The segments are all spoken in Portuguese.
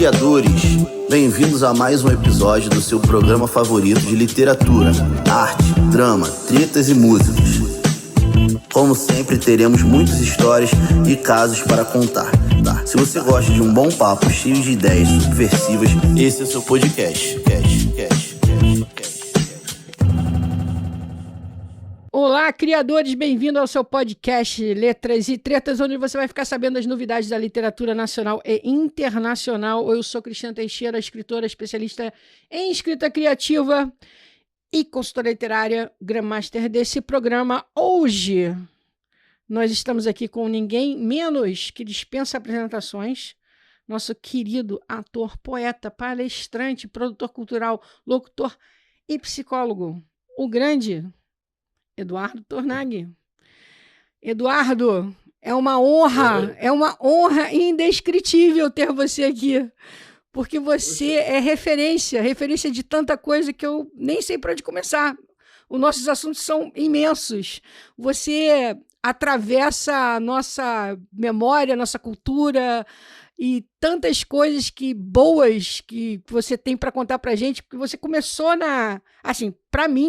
criadores! Bem-vindos a mais um episódio do seu programa favorito de literatura, arte, drama, tretas e músicas. Como sempre, teremos muitas histórias e casos para contar, tá? Se você gosta de um bom papo cheio de ideias subversivas, esse é o seu podcast. Olá, criadores, bem-vindo ao seu podcast Letras e Tretas, onde você vai ficar sabendo das novidades da literatura nacional e internacional. Eu sou Cristiana Teixeira, escritora especialista em escrita criativa e consultora literária, Grandmaster desse programa. Hoje, nós estamos aqui com ninguém menos que dispensa apresentações, nosso querido ator, poeta, palestrante, produtor cultural, locutor e psicólogo, o grande Eduardo Tornag. Eduardo, é uma honra indescritível ter você aqui, porque você é referência de tanta coisa que eu nem sei por onde começar. Os nossos assuntos são imensos. Você atravessa a nossa memória, a nossa cultura e tantas coisas boas que você tem para contar para a gente, porque você começou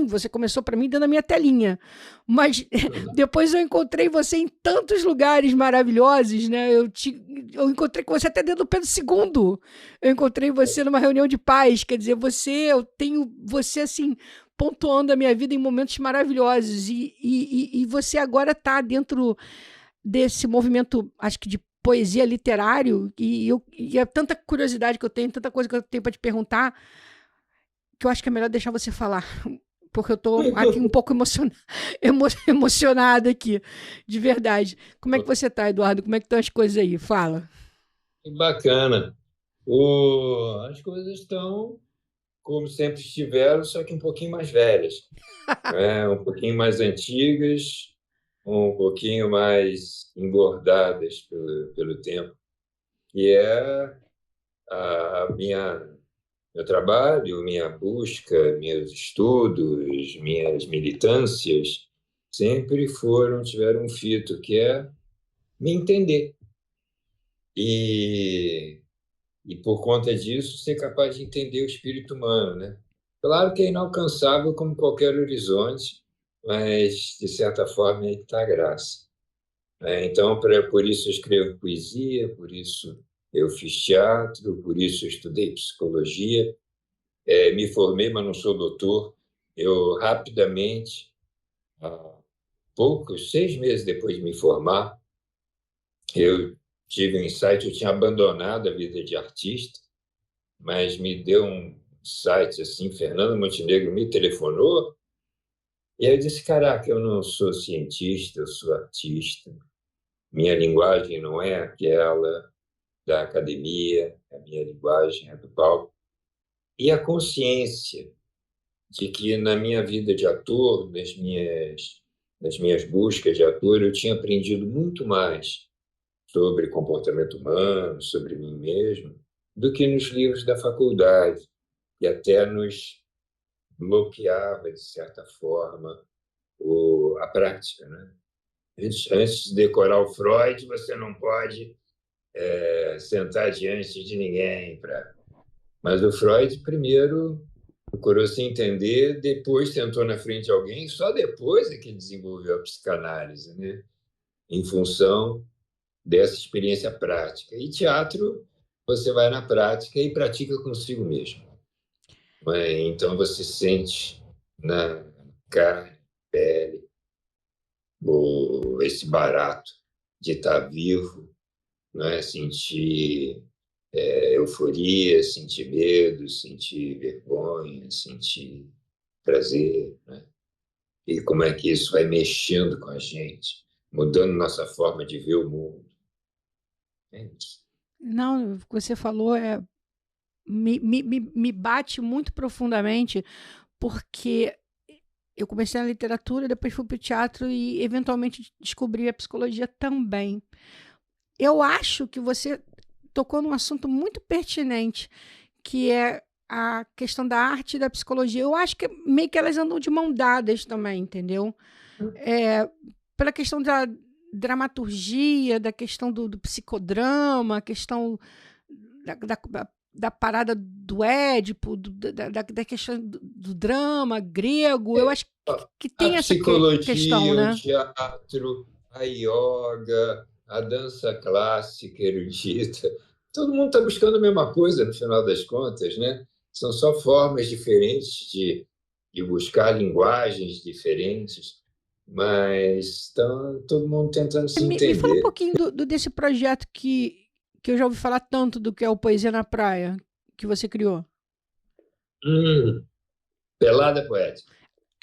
você começou para mim dando a minha telinha, mas depois eu encontrei você em tantos lugares maravilhosos, né? Eu encontrei com você até dentro do Pedro II, eu encontrei você numa reunião de paz, quer dizer, eu tenho você assim, pontuando a minha vida em momentos maravilhosos, e você agora está dentro desse movimento, acho que de poesia literário, e é tanta curiosidade que eu tenho, tanta coisa que eu tenho para te perguntar, que eu acho que é melhor deixar você falar, porque eu estou aqui um pouco emocionada aqui, de verdade. Como é que você está, Eduardo? Como é que estão as coisas aí? Fala. Que bacana. As coisas estão como sempre estiveram, só que um pouquinho mais velhas, né? Um pouquinho mais antigas, um pouquinho mais engordadas pelo tempo, que é meu trabalho, minha busca, meus estudos, minhas militâncias sempre tiveram um fito, que é me entender. E por conta disso, ser capaz de entender o espírito humano, né? Claro que é inalcançável como qualquer horizonte, mas, de certa forma, aí está a graça. Então, por isso eu escrevo poesia, por isso eu fiz teatro, por isso eu estudei psicologia, me formei, mas não sou doutor. Eu, rapidamente, há 6 meses depois de me formar, eu tive um insight. Eu tinha abandonado a vida de artista, mas me deu um insight assim. Fernando Montenegro me telefonou e aí eu disse: caraca, eu não sou cientista, eu sou artista. Minha linguagem não é aquela da academia, a minha linguagem é do palco. E a consciência de que na minha vida de ator, nas minhas buscas de ator, eu tinha aprendido muito mais sobre comportamento humano, sobre mim mesmo, do que nos livros da faculdade, e até nos bloqueava, de certa forma, a prática, né? Antes de decorar o Freud, você não pode sentar diante de ninguém. Mas o Freud primeiro procurou se entender, depois sentou na frente de alguém, só depois é que desenvolveu a psicanálise, né? Em função dessa experiência prática. E teatro, você vai na prática e pratica consigo mesmo. Então você sente na carne, pele, esse barato de estar vivo, né? Sentir euforia, sentir medo, sentir vergonha, sentir prazer, né? E como é que isso vai mexendo com a gente, mudando nossa forma de ver o mundo. Não, o que você falou me bate muito profundamente, porque eu comecei na literatura, depois fui para o teatro e, eventualmente, descobri a psicologia também. Eu acho que você tocou num assunto muito pertinente, que é a questão da arte e da psicologia. Eu acho que meio que elas andam de mão dadas também, entendeu? Pela questão da dramaturgia, da questão do psicodrama, a questão da da parada do Édipo, da questão do drama grego. Eu acho que tem essa questão, né? O teatro, a yoga, a dança clássica, erudita. Todo mundo está buscando a mesma coisa, no final das contas, né? São só formas diferentes de buscar linguagens diferentes, mas estão todo mundo tentando se entender. Me fala um pouquinho desse projeto que eu já ouvi falar tanto, do que é o Poesia na Praia, que você criou. Pelada Poética.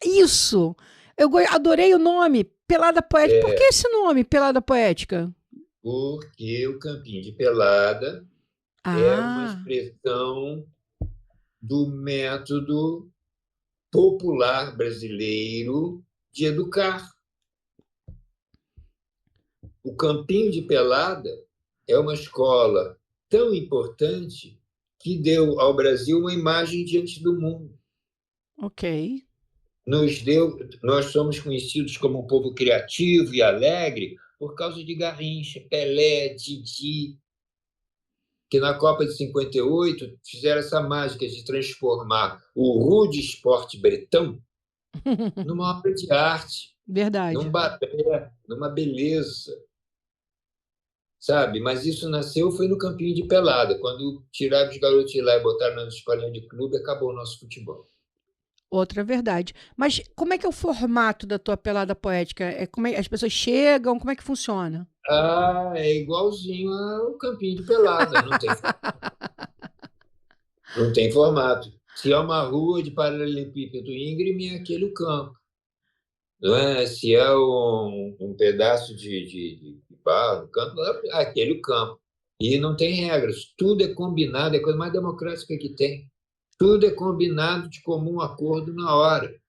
Isso! Eu adorei o nome, Pelada Poética. Por que esse nome, Pelada Poética? Porque o Campinho de Pelada é uma expressão do método popular brasileiro de educar. O Campinho de Pelada é uma escola tão importante que deu ao Brasil uma imagem diante do mundo. Ok. Nós somos conhecidos como um povo criativo e alegre por causa de Garrincha, Pelé, Didi, que na Copa de 58 fizeram essa mágica de transformar o rude esporte bretão numa obra de arte. Verdade. Num balé, numa beleza. Sabe? Mas isso foi no Campinho de Pelada. Quando tiraram os garotos de lá e botaram nas escolinhas de clube, acabou o nosso futebol. Outra verdade. Mas como é que é o formato da tua pelada poética? As pessoas chegam? Como é que funciona? É igualzinho ao Campinho de Pelada. Não tem formato. Se é uma rua de paralelepípedo íngreme, é aquele o campo. Não é? Se é um pedaço de barro no campo, é aquele o campo. E não tem regras. Tudo é combinado, é a coisa mais democrática que tem. Tudo é combinado de comum acordo na hora.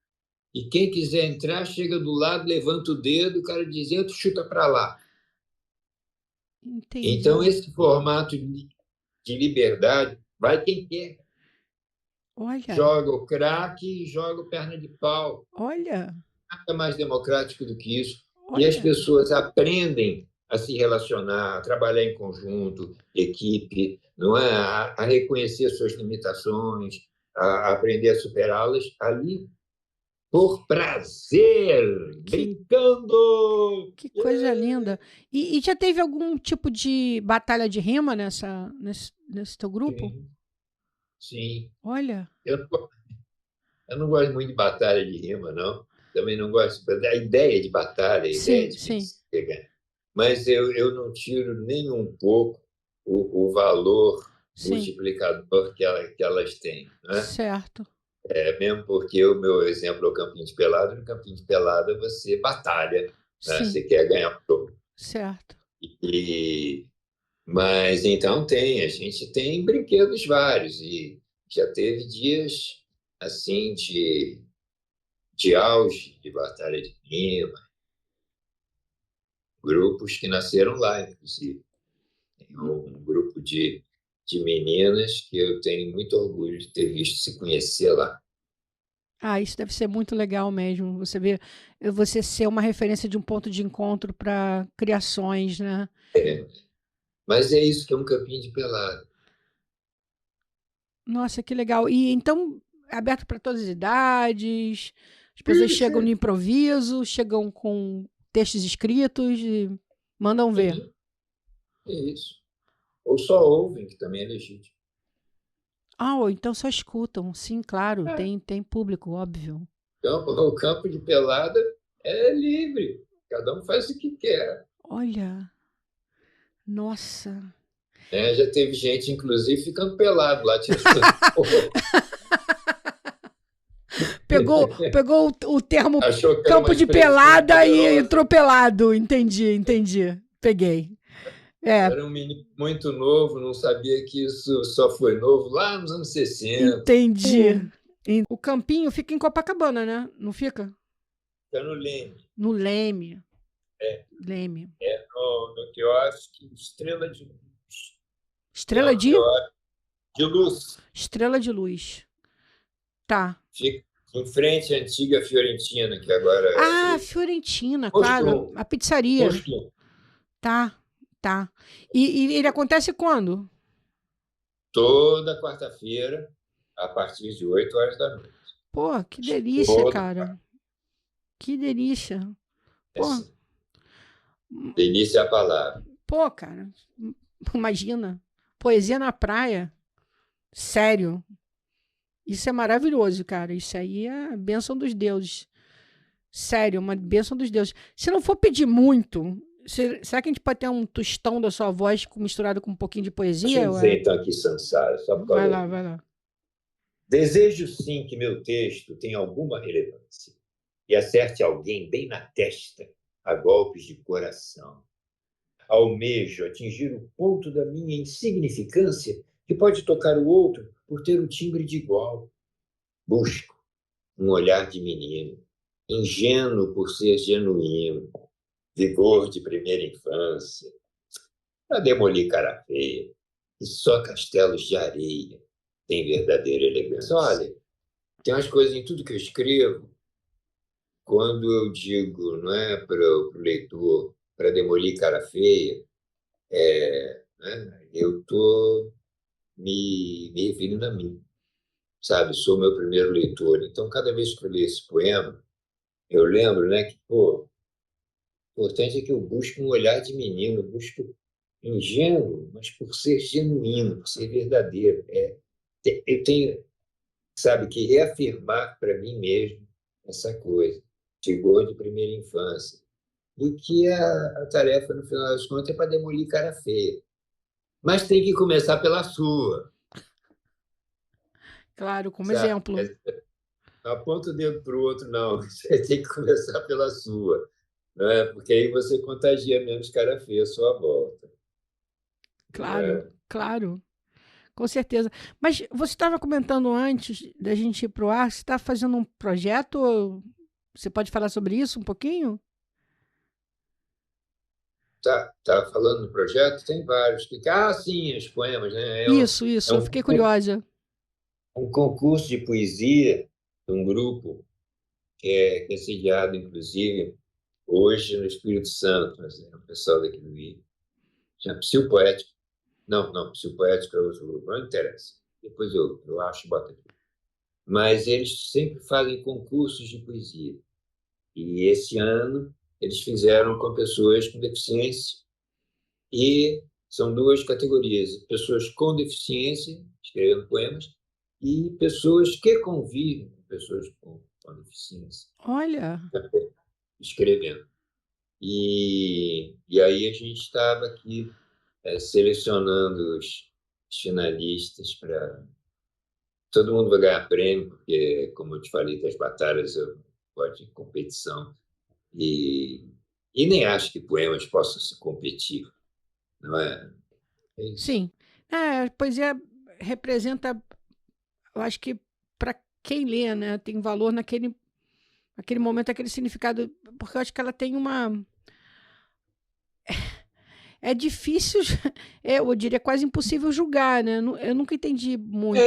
E quem quiser entrar, chega do lado, levanta o dedo, o cara diz, entra, chuta para lá. Entendi. Então, esse formato de liberdade, vai quem quer. Olha. Joga o craque e joga o perna de pau. Olha. Nada mais democrático do que isso. Olha. E as pessoas aprendem a se relacionar, a trabalhar em conjunto, equipe, não é? A reconhecer suas limitações, a aprender a superá-las ali por prazer, brincando. Que coisa linda. E já teve algum tipo de batalha de rima nesse teu grupo? Sim. Olha. Eu não gosto muito de batalha de rima, não. Também não gosto da ideia de batalha, a ideia de pegar. Mas eu não tiro nem um pouco o valor multiplicador que elas têm. Né? Certo. Mesmo porque o meu exemplo é o Campinho de Pelada. No Campinho de Pelada você batalha, né? Você quer ganhar o jogo. Certo. Mas então a gente tem brinquedos vários e já teve dias assim de auge de batalha de rima. Grupos que nasceram lá, inclusive. Tem um grupo de meninas que eu tenho muito orgulho de ter visto se conhecer lá. Isso deve ser muito legal mesmo. Você ser uma referência de um ponto de encontro para criações, né? Mas é isso que é um Campinho de Pelada. Nossa, que legal. E então, é aberto para todas as idades, as pessoas chegam no improviso, chegam com textos escritos e mandam ver. Isso. Ou só ouvem, que também é legítimo. Ou então só escutam. Sim, claro, tem público, óbvio. O campo de pelada é livre. Cada um faz o que quer. Olha, nossa. Já teve gente, inclusive, ficando pelado lá. Pegou o termo campo de pelada e entrou pelado. Entendi. Peguei. Era um menino muito novo, não sabia que isso só foi novo lá nos anos 60. Entendi. O campinho fica em Copacabana, né? Não fica? Fica no Leme. No Leme. Leme. No quiosque Estrela de Luz. Estrela de Luz. Estrela de Luz. Tá. Fica em frente à antiga Fiorentina, que agora... Fiorentina, claro. A pizzaria. Tá. E ele acontece quando? toda quarta-feira, a partir de 8 horas da noite. Pô, que delícia, cara. Que delícia. Pô, Assim, delícia é a palavra. pô, cara, imagina. Poesia na praia. Sério. Isso é maravilhoso, cara. Isso aí é a bênção dos deuses. Sério, uma bênção dos deuses. Se não for pedir muito, será que a gente pode ter um tostão da sua voz misturado com um pouquinho de Deixa poesia? eu dizer então aqui, Sansara, só por Vai causa lá, disso. vai lá. Desejo sim que meu texto tenha alguma relevância e acerte alguém bem na testa a golpes de coração. Almejo atingir o ponto da minha insignificância que pode tocar o outro por ter um timbre de igual. Busco um olhar de menino, ingênuo por ser genuíno, vigor de primeira infância, para demolir cara feia, e só castelos de areia têm verdadeira elegância. Olha, tem umas coisas em tudo que eu escrevo, quando eu digo, não é, para o leitor, para demolir cara feia, né, eu estou me referindo a mim, sabe? Sou meu primeiro leitor. Então, cada vez que eu leio esse poema, eu lembro, né, que, pô, o importante é que eu busco um olhar de menino, eu busco ingênuo, mas por ser genuíno, por ser verdadeiro. Eu tenho, sabe, que reafirmar para mim mesmo essa coisa, vigor de primeira infância. E que a tarefa, no final das contas, é para demolir cara feia. Mas tem que começar pela sua, Claro, como sabe? exemplo. Não aponta o dedo para o outro, não. Você tem que começar pela sua, né? Porque aí você contagia menos cara feia à sua volta. Claro, claro. Com certeza. Mas você estava comentando antes da gente ir para o ar, você está fazendo um projeto? Você pode falar sobre isso um pouquinho? Tá falando do projeto? Tem vários. Sim, os poemas, né? Isso, É eu fiquei curiosa. um concurso de poesia de um grupo que é sediado, inclusive, hoje no Espírito Santo, mas é o pessoal daqui do Rio. Chama Psil Poético. Não, Psil Poético é outro grupo, não interessa. Depois eu acho e boto aqui. Mas eles sempre fazem concursos de poesia. E esse ano eles fizeram com pessoas com deficiência. E são duas categorias: pessoas com deficiência, escrevendo poemas, e pessoas que convivem com pessoas com deficiência, Olha, escrevendo. E aí a gente estava aqui selecionando os finalistas para... Todo mundo vai ganhar prêmio, porque, como eu te falei, das batalhas eu gosto de competição. E nem acho que poemas possam se competir, não é? É isso. sim. A poesia representa, eu acho que para quem lê, né, tem valor naquele momento, aquele significado, porque eu acho que ela tem uma... É difícil, eu diria quase impossível julgar, né? Eu nunca entendi muito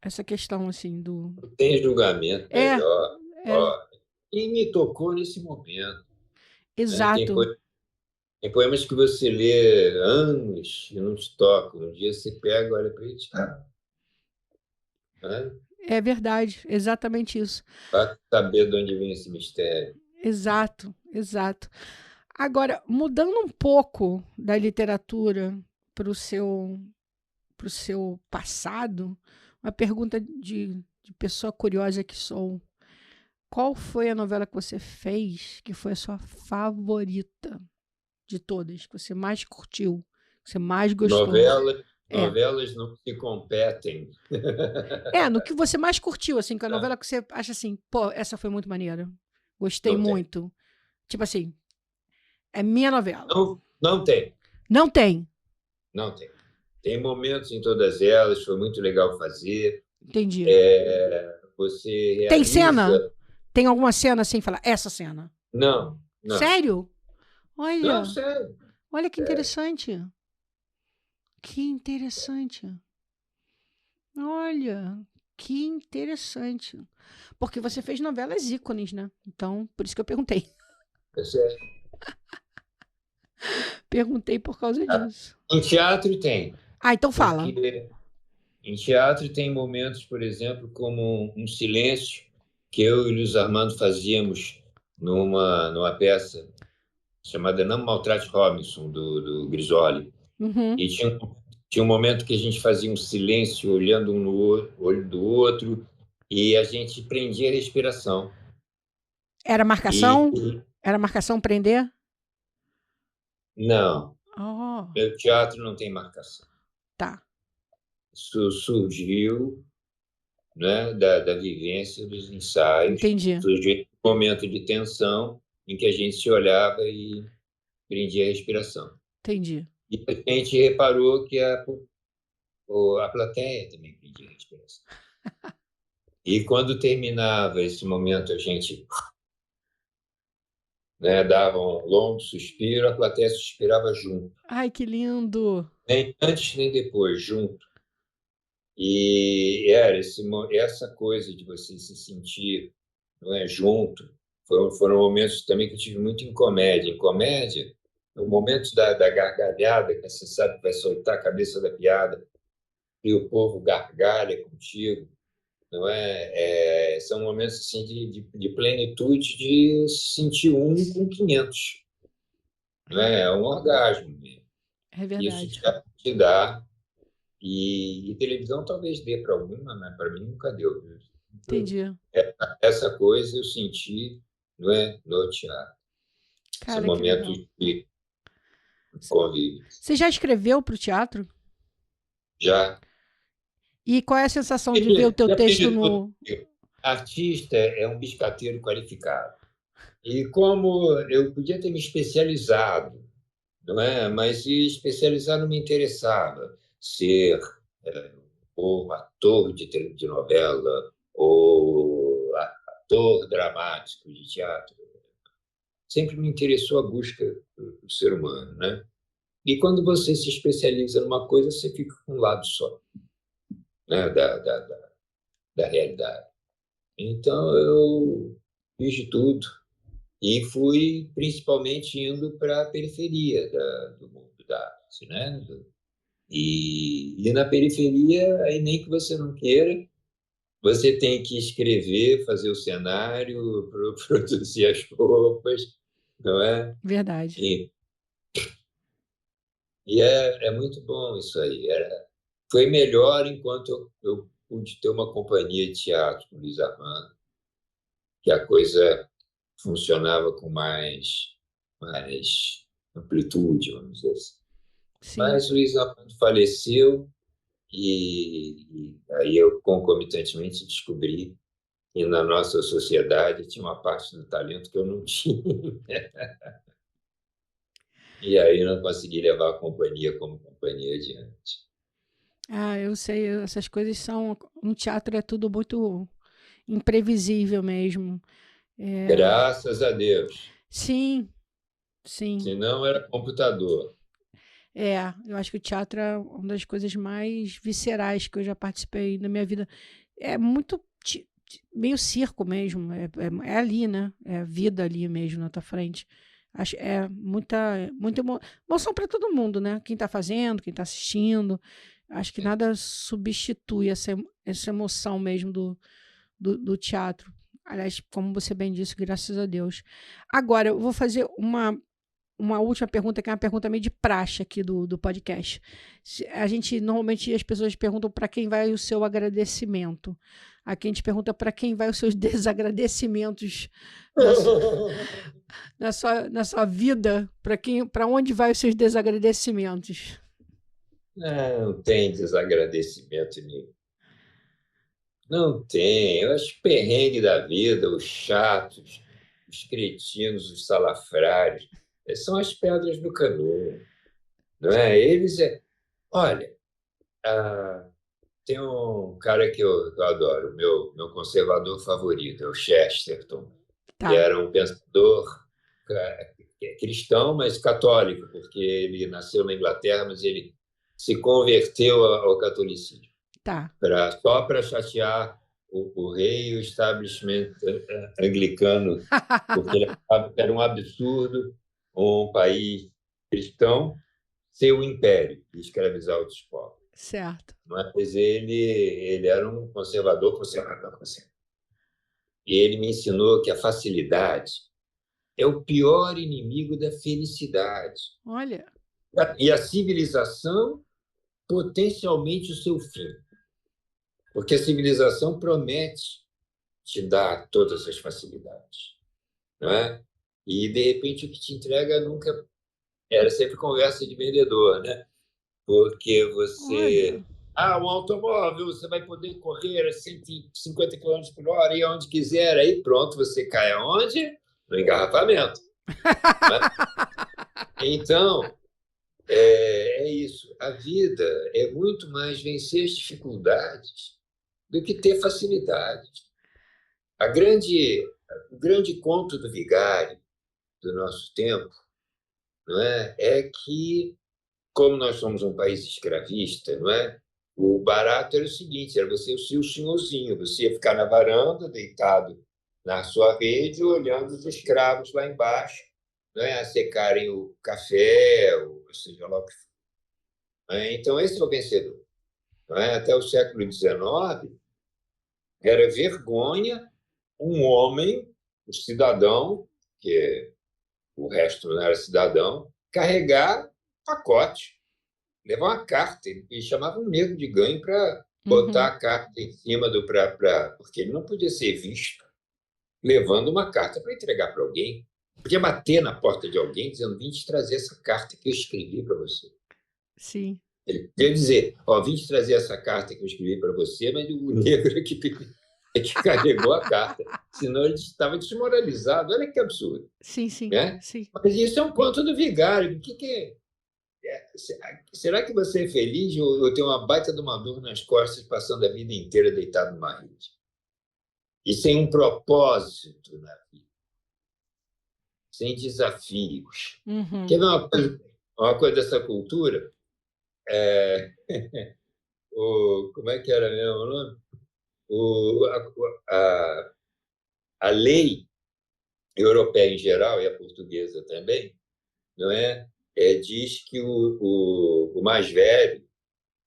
essa questão, assim, do... Tem julgamento melhor. É, E me tocou nesse momento. Né? exato. Tem poemas que você lê anos e não te tocam. Um dia você pega, olha para ele e diz, né? É verdade, exatamente isso. Vai saber de onde vem esse mistério. Exato, exato. Agora, mudando um pouco da literatura para o seu passado, uma pergunta de pessoa curiosa que sou. Qual foi a novela que você fez que foi a sua favorita de todas, que você mais curtiu, que você mais gostou? Novelas não se competem. No que você mais curtiu, assim, com a novela que você acha assim, pô, essa foi muito maneira. Gostei muito. Tipo assim, é minha novela. Não tem. Não tem. Não tem. Tem momentos em todas elas, foi muito legal fazer. Entendi. Você realiza... Tem cena? Tem alguma cena assim, falar, essa cena? Não. Sério? Olha. Não, sério. Olha que interessante. Que interessante. Olha, que interessante. Porque você fez novelas ícones, né? Então, por isso que eu perguntei. É sério. Perguntei por causa disso. Em teatro tem. Então fala. Porque em teatro tem momentos, por exemplo, como um silêncio que eu e o Luiz Armando fazíamos numa peça chamada Não Maltrate Robinson, do Grisoli. Uhum. E tinha um momento que a gente fazia um silêncio olhando um no olho do outro e a gente prendia a respiração. Era marcação? Era marcação prender? Não. Oh, Meu teatro não tem marcação. tá. Isso surgiu, né, da vivência dos ensaios. Entendi. Surgiu um momento de tensão em que a gente se olhava e prendia a respiração. Entendi. E a gente reparou que a plateia também prendia a respiração. E quando terminava esse momento, a gente, né, dava um longo suspiro, a plateia suspirava junto. Ai, que lindo! Nem antes nem depois, junto. E era essa coisa de você se sentir, não é, junto. Foram momentos também que eu tive muito em comédia. Em comédia, o momento da gargalhada, que você sabe que vai soltar a cabeça da piada, e o povo gargalha contigo. Não é? São momentos assim, de plenitude, de se sentir um com 500. Não é? É um orgasmo mesmo. É verdade. Isso te dá. E televisão talvez dê para alguma, mas para mim nunca deu. Entendi. Essa coisa eu senti, não é, no teatro. Cara, Esse momento de convívio. Você já escreveu para o teatro? Já. E qual é a sensação de ver o teu texto no... Artista é um biscateiro qualificado. E como eu podia ter me especializado, não é? Mas se especializar não me interessava. Ser ou ator de novela ou ator dramático de teatro. Sempre me interessou a busca do ser humano, né? E quando você se especializa numa coisa, você fica com um lado só, né, da realidade. Então, eu fiz de tudo e fui principalmente indo para a periferia do mundo da arte, né? E na periferia, aí nem que você não queira, você tem que escrever, fazer o cenário, produzir as roupas, não é? Verdade. E é muito bom isso aí. Foi melhor enquanto eu pude ter uma companhia de teatro com o Luiz Armando, que a coisa funcionava com mais amplitude, vamos dizer assim. Sim. Mas o Luiz Armando faleceu e aí eu, concomitantemente, descobri que na nossa sociedade tinha uma parte do talento que eu não tinha. E aí não consegui levar a companhia como companhia adiante. Eu sei, essas coisas são... No teatro é tudo muito imprevisível mesmo. Graças a Deus. Sim. Senão era computador. Eu acho que o teatro é uma das coisas mais viscerais que eu já participei na minha vida. É muito meio circo mesmo, é ali, né? É a vida ali mesmo na tua frente. Acho muita emoção para todo mundo, né? Quem está fazendo, quem está assistindo. Acho que nada substitui essa emoção mesmo do teatro. Aliás, como você bem disse, graças a Deus. Agora, eu vou fazer uma última pergunta, que é uma pergunta meio de praxe aqui do podcast. Normalmente as pessoas perguntam para quem vai o seu agradecimento. Aqui a gente pergunta para quem vai os seus desagradecimentos na sua vida, para onde vai os seus desagradecimentos? Não tem desagradecimento nenhum. Não tem. Eu acho perrengue da vida, os chatos, os cretinos, os salafrários, são as pedras do caminho, não é? Olha, tem um cara que eu adoro, meu conservador favorito, é o Chesterton, que era um pensador cristão, mas católico, porque ele nasceu na Inglaterra, mas ele se converteu ao catolicismo. Só para chatear o rei e o establishment anglicano, porque era um absurdo um país cristão ser o império e escravizar outros povos. Certo. Mas ele era um conservador. E ele me ensinou que a facilidade é o pior inimigo da felicidade. Olha. E a civilização, potencialmente, o seu fim. Porque a civilização promete te dar todas as facilidades, não é? E, de repente, o que te entrega nunca... Era sempre conversa de vendedor, né? Porque você... Olha. um automóvel, você vai poder correr a 150 km por hora e aonde quiser. Aí pronto, você cai aonde? No engarrafamento. Então, é isso. A vida é muito mais vencer as dificuldades do que ter facilidade. O grande conto do vigário do nosso tempo, não é? É que, como nós somos um país escravista, não é? O barato era o seguinte: era você ser o senhorzinho, você ia ficar na varanda, deitado na sua rede, olhando os escravos lá embaixo, não é? A secarem o café, ou seja lá o que for. Então, esse é o vencedor. Não é? Até o século XIX, era vergonha um homem, um cidadão, que o resto não era cidadão, carregar pacote, levar uma carta. E chamava um negro de ganho para botar a carta em cima do... porque ele não podia ser visto levando uma carta para entregar para alguém. Podia bater na porta de alguém dizendo: vim te trazer essa carta que eu escrevi para você. Sim. Ele podia dizer: vim te trazer essa carta que eu escrevi para você, mas o negro é que carregou a carta. Senão ele estava desmoralizado. Olha que absurdo. Sim, sim. Né? Sim. Mas isso é um conto do vigário. O que é? Será que você é feliz ou tem uma baita de uma dor nas costas passando a vida inteira deitado numa rede? E sem um propósito na vida. Sem desafios. Quer ver uma coisa dessa cultura? Como é que era mesmo o nome? A lei europeia em geral, e a portuguesa também, não é? Diz que o mais velho,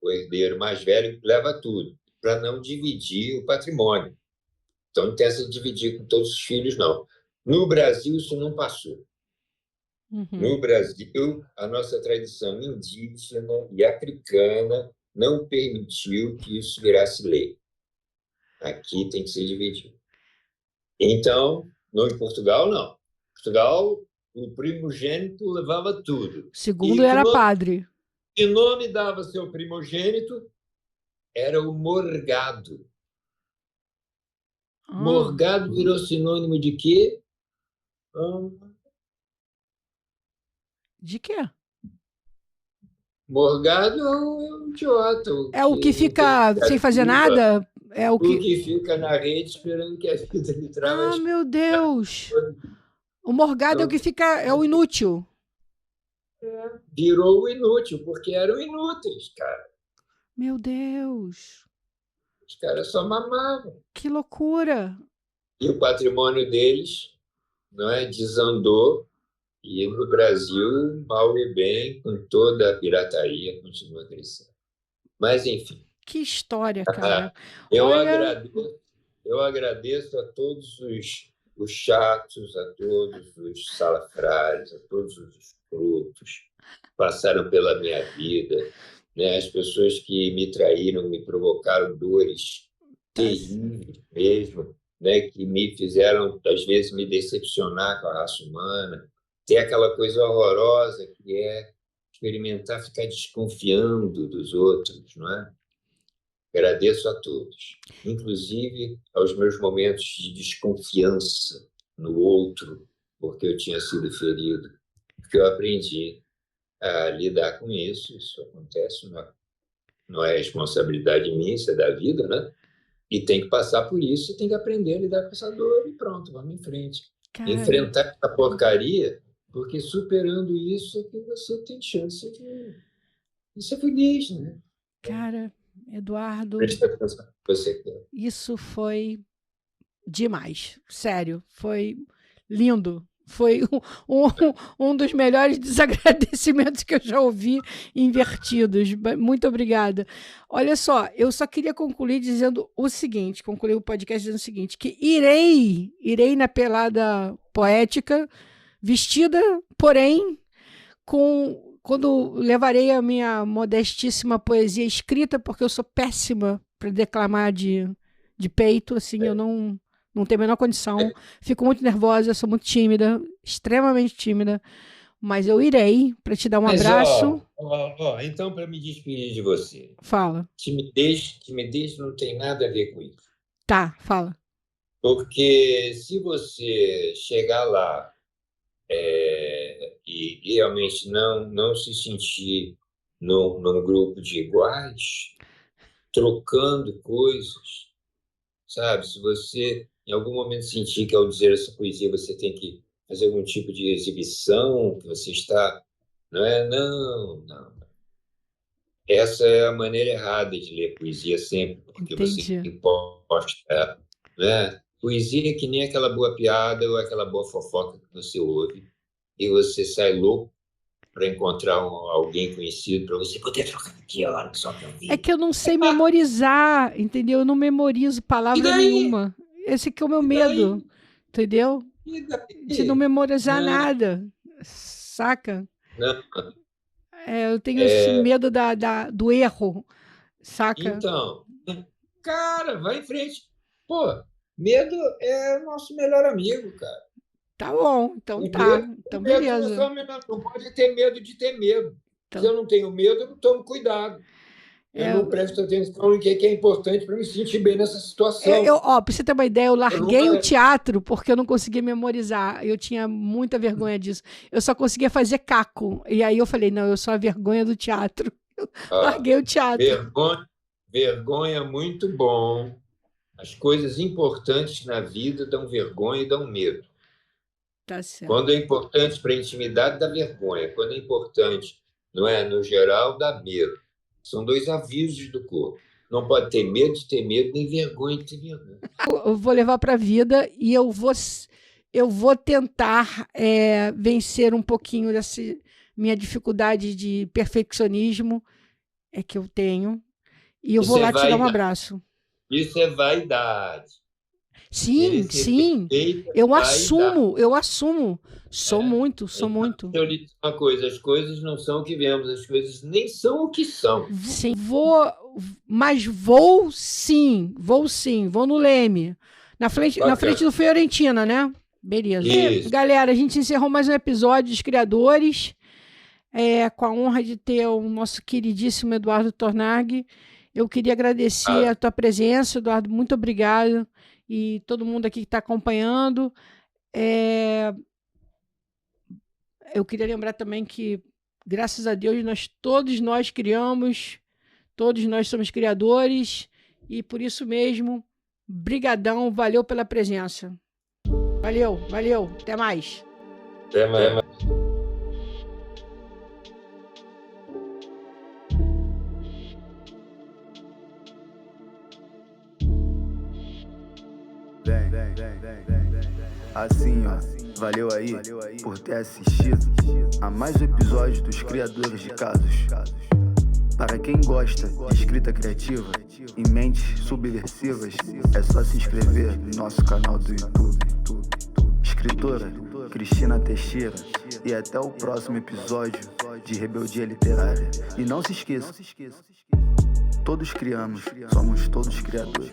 o herdeiro mais velho, leva tudo, para não dividir o patrimônio. Então, não tem essa de dividir com todos os filhos, não. No Brasil, isso não passou. No Brasil, a nossa tradição indígena e africana não permitiu que isso virasse lei. Aqui tem que ser dividido. Então, em Portugal, não. Em Portugal, o primogênito levava tudo. Segundo era padre. Que nome dava seu primogênito? Era o morgado. Morgado virou sinônimo de quê? De quê? Morgado é um idiota. É o que fica sem fazer nada? É o que fica na rede esperando que a vida lhe traga. Meu Deus! O morgado é o que fica, é o inútil. Virou o inútil, porque eram inúteis, cara. Meu Deus! Os caras só mamavam. Que loucura! E o patrimônio deles, não é, desandou. E no Brasil, mal e bem, com toda a pirataria, continua crescendo. Mas, enfim. Que história, cara. Eu agradeço a todos os chatos, a todos os salafrários, a todos os escrotos que passaram pela minha vida, né? As pessoas que me traíram, me provocaram dores terríveis mesmo, né? Que me fizeram, às vezes, me decepcionar com a raça humana. Tem aquela coisa horrorosa que é experimentar ficar desconfiando dos outros, não é? Agradeço a todos, inclusive aos meus momentos de desconfiança no outro, porque eu tinha sido ferido, porque eu aprendi a lidar com isso. Isso acontece, não é responsabilidade minha, isso é da vida, né? E tem que passar por isso, tem que aprender a lidar com essa dor e pronto, vamos em frente. Cara. Enfrentar essa porcaria, porque superando isso é que você tem chance de ser feliz, né? Cara, Eduardo, isso foi demais, sério, foi lindo, Foi um dos melhores desagradecimentos que eu já ouvi invertidos. Muito obrigada. Olha só, eu só queria concluir o podcast dizendo o seguinte, que irei na pelada poética, vestida, porém, quando levarei a minha modestíssima poesia escrita, porque eu sou péssima para declamar de peito, assim, eu não tenho a menor condição, fico muito nervosa, sou muito tímida, extremamente tímida, mas eu irei para te dar um abraço. Então, para me despedir de você, fala. Timidez não tem nada a ver com isso. Tá, fala. Porque se você chegar lá e realmente não se sentir num grupo de iguais, trocando coisas, sabe? Se você em algum momento sentir que ao dizer essa poesia você tem que fazer algum tipo de exibição, que você está... Não. Essa é a maneira errada de ler poesia sempre, porque você imposta, né? Poesia é que nem aquela boa piada ou aquela boa fofoca que você ouve e você sai louco para encontrar alguém conhecido para você poder trocar aqui a hora que só para ouvir. É que eu não sei memorizar, entendeu? Eu não memorizo palavra nenhuma. Esse que é o meu medo, entendeu? De não memorizar nada, saca? Não. Eu tenho esse medo do erro, saca? Então, cara, vai em frente. Pô, medo é nosso melhor amigo, cara. Tá bom, então tá. Então, beleza. Não pode ter medo de ter medo. Então, se eu não tenho medo, eu não tomo cuidado. Eu não presto atenção em que é importante para me sentir bem nessa situação. Pra você ter uma ideia, eu larguei o teatro porque eu não conseguia memorizar. Eu tinha muita vergonha disso. Eu só conseguia fazer caco. E aí eu falei, não, eu sou a vergonha do teatro. Larguei o teatro. Vergonha muito bom. As coisas importantes na vida dão vergonha e dão medo. Tá certo. Quando é importante para a intimidade, dá vergonha. Quando é importante, no geral, dá medo. São dois avisos do corpo. Não pode ter medo de ter medo, nem vergonha de ter vergonha. Eu vou levar para a vida e eu vou tentar vencer um pouquinho dessa minha dificuldade de perfeccionismo que eu tenho. E eu vou lá te dar um abraço. Isso é vaidade. Sim. Eu assumo. Sou muito. Eu lhe digo uma coisa, as coisas não são o que vemos, as coisas nem são o que são. Sim, vou sim, vou no Leme, na frente do Fiorentina, né? Beleza. Isso. Galera, a gente encerrou mais um episódio dos Criadores, com a honra de ter o nosso queridíssimo Eduardo Tornag. Eu queria agradecer a tua presença, Eduardo, muito obrigado, e todo mundo aqui que está acompanhando. Eu queria lembrar também que, graças a Deus, todos nós criamos, todos nós somos criadores, e por isso mesmo, brigadão, valeu pela presença. Valeu, até mais. Até mais. Assim, valeu aí por ter assistido a mais um episódio dos Criadores de Casos. Para quem gosta de escrita criativa e mentes subversivas, é só se inscrever no nosso canal do YouTube. Escritora Cristina Teixeira, e até o próximo episódio de Rebeldia Literária. E não se esqueça, todos criamos, somos todos criadores.